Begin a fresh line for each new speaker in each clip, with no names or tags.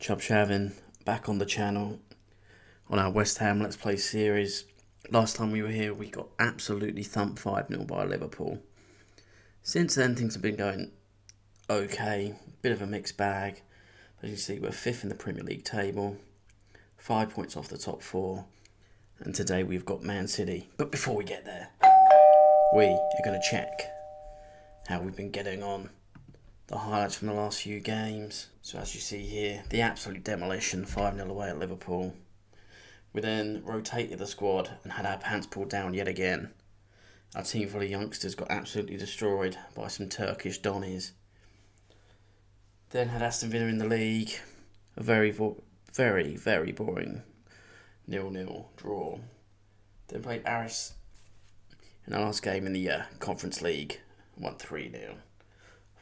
Chub Shavin back on the channel on our West Ham Let's Play series. Last time we were here we got absolutely thumped 5-0 by Liverpool. Since then things have been going okay, bit of a mixed bag. As you see, we're 5th in the Premier League table, 5 points off the top 4, and today we've got Man City. But before we get there, we are going to check how we've been getting on. The highlights from the last few games. So as you see here, the absolute demolition, 5-0 away at Liverpool. We then rotated the squad and had our pants pulled down yet again. Our team full of youngsters got absolutely destroyed by some Turkish Donnies. Then had Aston Villa in the league. A very boring 0-0 draw. Then played Aris in our last game in the Conference League. Won 3-0.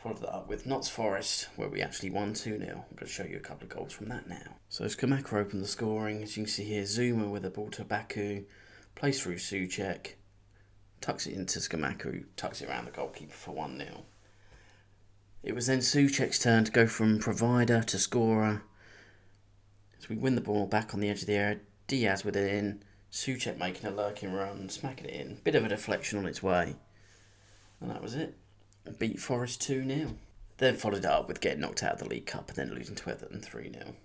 Followed that up with Notts Forest, where we actually won 2-0. I'm going to show you a couple of goals from that now. So Skamaka opened the scoring. As you can see here, Zuma with a ball to Baku. Plays through Souček. Tucks it into Skamaka, who tucks it around the goalkeeper for 1-0. It was then Souček's turn to go from provider to scorer. So we win the ball back on the edge of the area. Diaz with it in. Souček making a lurking run, smacking it in. Bit of a deflection on its way. And that was it. Beat Forest 2-0. Then followed it up with getting knocked out of the League Cup and then losing to Everton 3-0.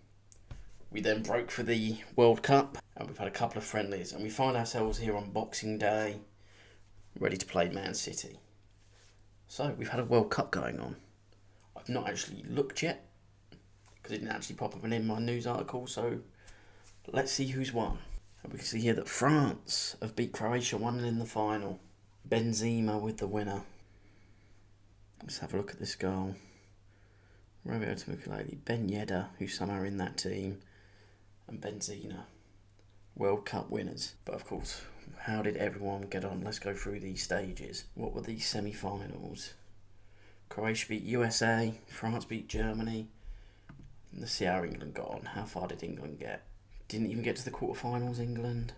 We then broke for the World Cup and we've had a couple of friendlies and we find ourselves here on Boxing Day ready to play Man City. So we've had a World Cup going on. I've not actually looked yet because it didn't actually pop up in my news article, so let's see who's won. And we can see here that France have beat Croatia 1-0 in the final. Benzema with the winner. Let's have a look at this goal. Roberto Mukulele, Ben Yedder, who's somehow in that team, and Benzema, World Cup winners. But of course, how did everyone get on? Let's go through these stages. What were these semi-finals? Croatia beat USA, France beat Germany. Let's see how England got on. How far did England get? Didn't even get to the quarterfinals, England.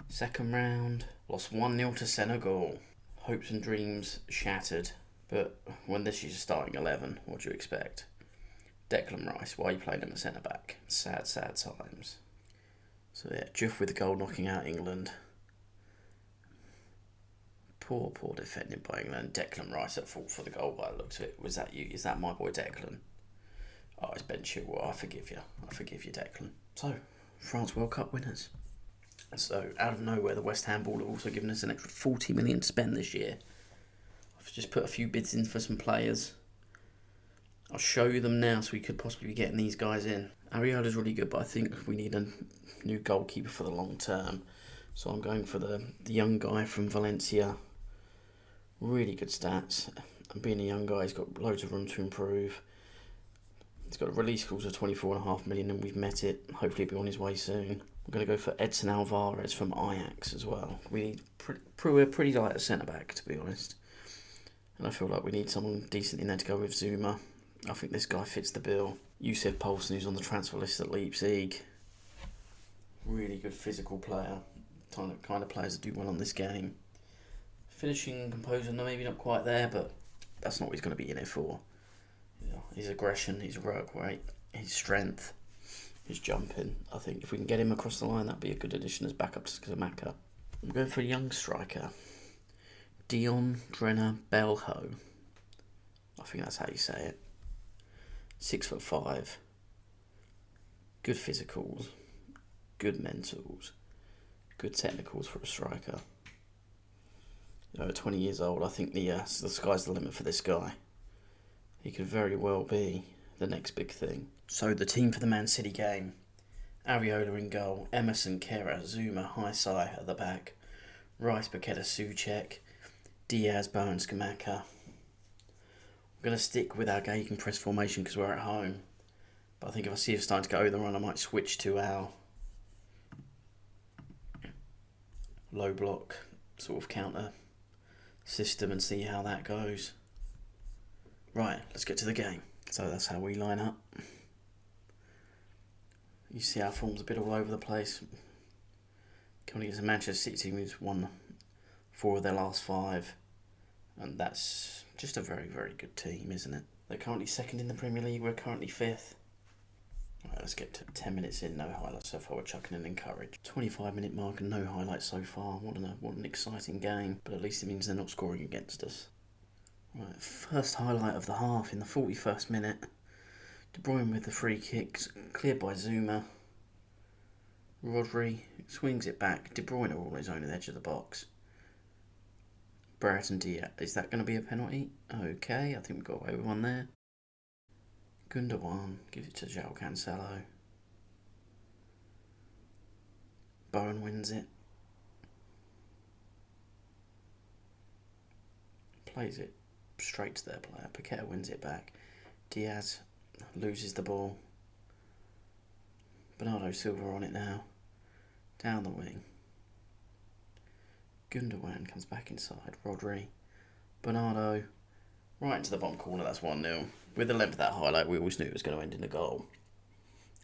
Second round, lost 1-0 to Senegal. Hopes and dreams shattered. But when this is your starting 11, what do you expect? Declan Rice, why are you playing him at centre-back? Sad, sad times. So yeah, Juff with the goal knocking out England. Poor defending by England. Declan Rice at fault for the goal by the looks of it. Was that you? Is that my boy Declan? Oh, it's Ben Chilwell. I forgive you, Declan. So, France World Cup winners. So, out of nowhere, the West Ham board have also given us an extra 40 million to spend this year. I've just put a few bids in for some players. I'll show you them now so we could possibly be getting these guys in. Ariola's really good, but I think we need a new goalkeeper for the long term. So I'm going for the young guy from Valencia. Really good stats. And being a young guy, he's got loads of room to improve. He's got a release clause of 24.5 million and we've met it. Hopefully he'll be on his way soon. I'm going to go for Edson Alvarez from Ajax as well. We're pretty light at centre-back, to be honest. And I feel like we need someone decent in there to go with Zuma. I think this guy fits the bill. Yusuf Poulsen, who's on the transfer list at Leipzig. Really good physical player. Kind of players that do well on this game. Finishing composure, maybe not quite there, but that's not what he's going to be in it for. You know, his aggression, his work rate, his strength, his jumping. I think if we can get him across the line, that'd be a good addition as backup to Skamaka. I'm going for a young striker. Dion Drenner Belho. I think that's how you say it. 6'5". Good physicals. Good mentals. Good technicals for a striker. At 20 years old, I think the sky's the limit for this guy. He could very well be the next big thing. So the team for the Man City game. Ariola in goal. Emerson, Kera, Zuma, Haisai at the back. Rice, Paqueta, Souček. Diaz, Bowen, Skamaka. We're going to stick with our gegenpress press formation because we're at home. But I think if I see it starting to go over the run, I might switch to our low block sort of counter system and see how that goes. Right, let's get to the game. So that's how we line up. You see our form's a bit all over the place. Coming against a Manchester City team who's won 4 of their last 5. And that's just a very, very good team, isn't it? They're currently 2nd in the Premier League. We're currently 5th. Right, let's get to 10 minutes in, no highlights so far. We're chucking in Encourage. 25-minute mark and no highlights so far. What an exciting game, but at least it means they're not scoring against us. Right, first highlight of the half in the 41st minute. De Bruyne with the free kicks, cleared by Zuma. Rodri swings it back. De Bruyne all on his own at the edge of the box. Brereton Diaz. Is that going to be a penalty? Okay, I think we got away with one there. Gundogan gives it to João Cancelo. Bowen wins it. Plays it straight to their player. Paqueta wins it back. Diaz loses the ball. Bernardo Silva on it now. Down the wing. Gundogan comes back inside. Rodri. Bernardo. Right into the bottom corner. That's 1-0. With the length of that highlight, we always knew it was going to end in a goal.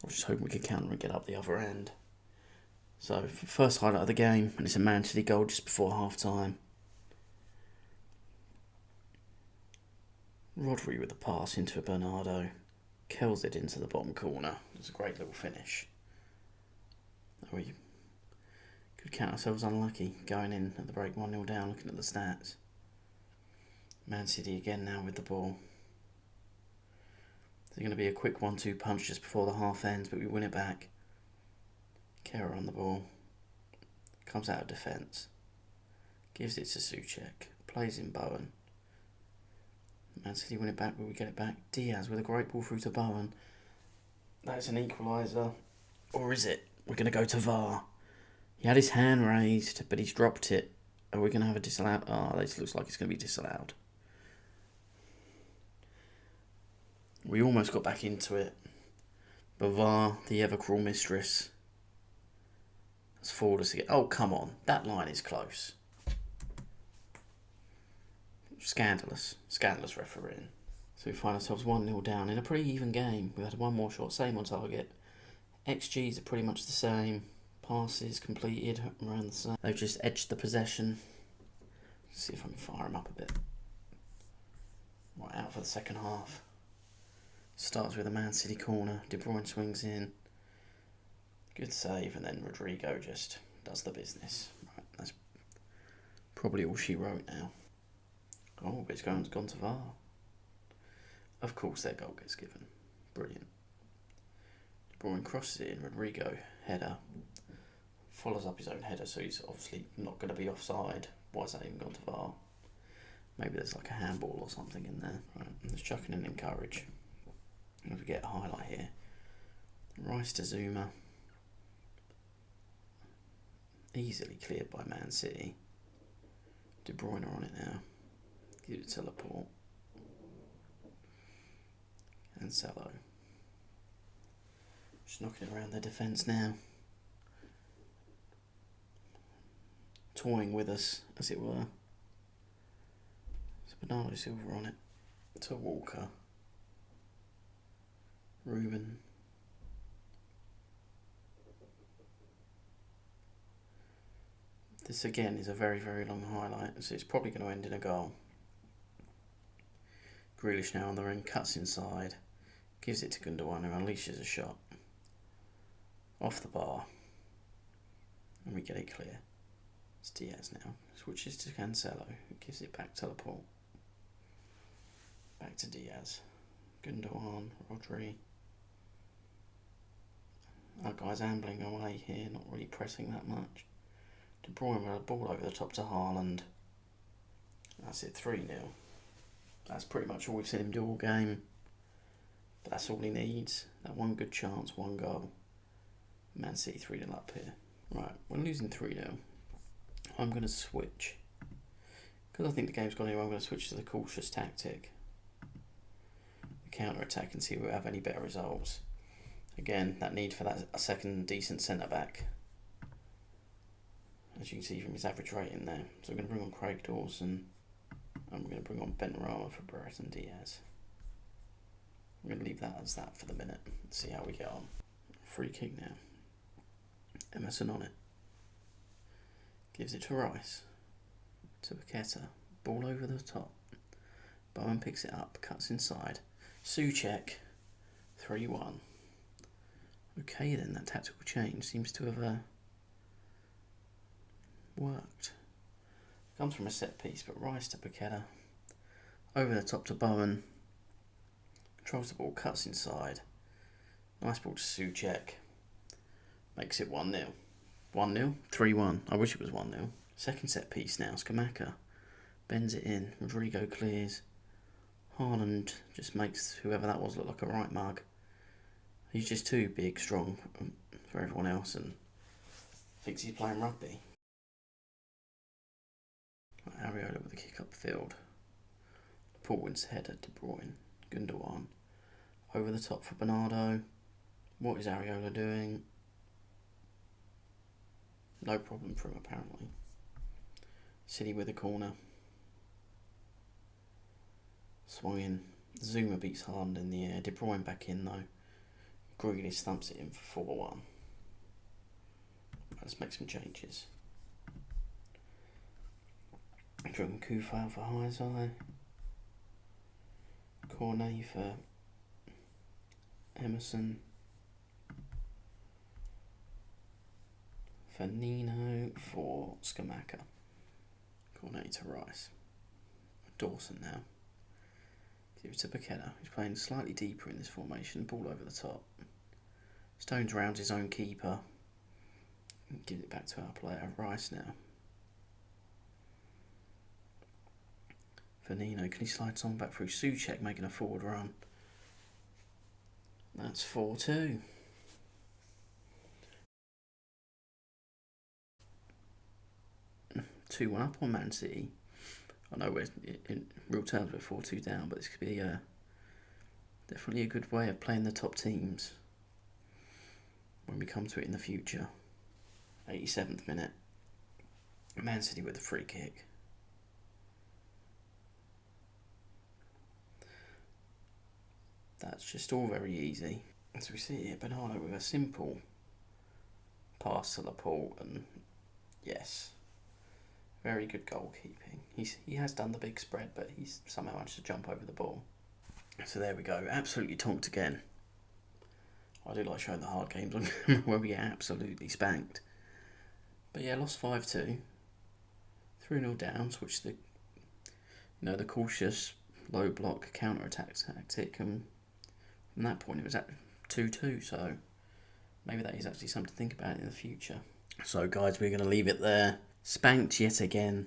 I was just hoping we could counter and get up the other end. So, first highlight of the game, and it's a Man City goal just before half-time. Rodri with the pass into Bernardo. Kills it into the bottom corner. It's a great little finish. We could count ourselves unlucky going in at the break 1-0 down, looking at the stats. Man City again now with the ball. It's going to be a quick 1-2 punch just before the half ends, but we win it back. Kehrer on the ball. Comes out of defence. Gives it to Souček. Plays in Bowen. Man City win it back, but we get it back. Diaz with a great ball through to Bowen. That's an equaliser. Or is it? We're going to go to VAR. He had his hand raised, but he's dropped it. Are we going to have a disallowed? Oh, this looks like it's going to be disallowed. We almost got back into it. But VAR, the ever-cruel mistress, has fooled us again. Oh, come on. That line is close. Scandalous. Scandalous refereeing. So we find ourselves 1-0 down in a pretty even game. We've had one more shot, same on target. XGs are pretty much the same. Passes completed around the same. They've just edged the possession. Let's see if I can fire them up a bit. Right, out for the second half. Starts with a Man City corner. De Bruyne swings in. Good save, and then Rodrigo just does the business. Right, that's probably all she wrote now. Oh, it's gone to VAR. Of course their goal gets given. Brilliant. De Bruyne crosses it in. Rodrigo, header. Follows up his own header, so he's obviously not going to be offside. Why has that even gone to VAR? Maybe there's like a handball or something in there. Right, let's chuck in and Encourage. If we get a highlight here. Rice to Zuma. Easily cleared by Man City. De Bruyne on it now. Give it to Laporte. And Cancelo. Just knocking it around their defence now. Toying with us, as it were. It's Bernardo Silva on it. To Walker. Ruben. This again is a very, very long highlight, so it's probably going to end in a goal. Grealish now on the ring, cuts inside, gives it to Gundogan, who unleashes a shot. Off the bar. And we get it clear. It's Diaz now. Switches to Cancelo, who gives it back to Laporte. Back to Diaz. Gundogan, Rodri. Our guy's ambling away here, not really pressing that much. De Bruyne with a ball over the top to Haaland. That's it, 3-0. That's pretty much all we've seen him do all game. But that's all he needs. That one good chance, one goal. Man City 3-0 up here. Right, we're losing 3-0. I'm going to switch. Because I think the game's gone anyway, I'm going to switch to the cautious tactic. The counter-attack and see if we have any better results. Again, that need for that a second decent centre-back. As you can see from his average rating there. So we're going to bring on Craig Dawson. And we're going to bring on Benrahma for Brereton Diaz. We're going to leave that as that for the minute. Let's see how we get on. Free kick now. Emerson on it. Gives it to Rice. To Paqueta. Ball over the top. Bowen picks it up. Cuts inside. Souček. 3-1. Okay then, that tactical change seems to have worked. Comes from a set piece, but Rice to Paqueta. Over the top to Bowen. Controls the ball, cuts inside. Nice ball to Souček. Makes it 1-0. 1-0? 3-1. I wish it was 1-0. Second set piece now, Scamacca. Bends it in. Rodrigo clears. Haaland just makes whoever that was look like a right mug. He's just too big, strong for everyone else and thinks he's playing rugby. Areola with a kick upfield. Paul wins the header, De Bruyne. Gundogan. Over the top for Bernardo. What is Areola doing? No problem for him apparently. City with a corner. Swung in. Zuma beats Haaland in the air. De Bruyne back in though. Grealish thumps it in for 4-1. Let's make some changes. Drum Kufau for Heizai. Cornet for Emerson. Nino for Scamacca. Cornet to Rice. Dawson now. Give it to Paqueta, who's playing slightly deeper in this formation. Ball over the top. Stones rounds his own keeper. Gives it back to our player, Rice now. Nino, can he slide someone back through? Souček making a forward run. That's 4-2. Two 1 up on Man City. I know we're in real terms we're 4-2 down, but this could be definitely a good way of playing the top teams when we come to it in the future. 87th minute. Man City with a free kick. That's just all very easy. As we see here, Bernardo with a simple pass to Laporte, and yes, very good goalkeeping. He has done the big spread, but he's somehow managed to jump over the ball. So there we go, absolutely tonked again. I do like showing the hard games on where we get absolutely spanked. But yeah, lost 5-2. 3-0 down, switched the cautious low block counter-attack tactic, and from that point it was at 2-2, so maybe that is actually something to think about in the future. So guys, we're going to leave it there. Spanked yet again.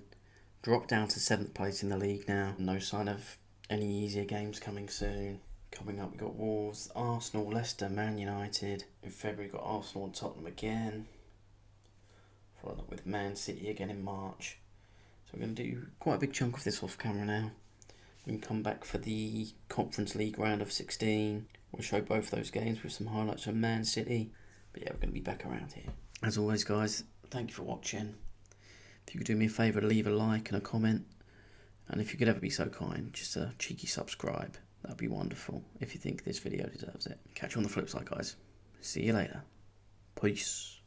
Dropped down to 7th place in the league now. No sign of any easier games coming soon. Coming up, we've got Wolves, Arsenal, Leicester, Man United. In February, we've got Arsenal and Tottenham again. Followed up with Man City again in March. So we're going to do quite a big chunk of this off camera now. We can come back for the Conference League round of 16. We'll show both those games with some highlights from Man City. But yeah, we're going to be back around here. As always, guys, thank you for watching. If you could do me a favour, leave a like and a comment. And if you could ever be so kind, just a cheeky subscribe. That'd be wonderful if you think this video deserves it. Catch you on the flip side, guys. See you later. Peace.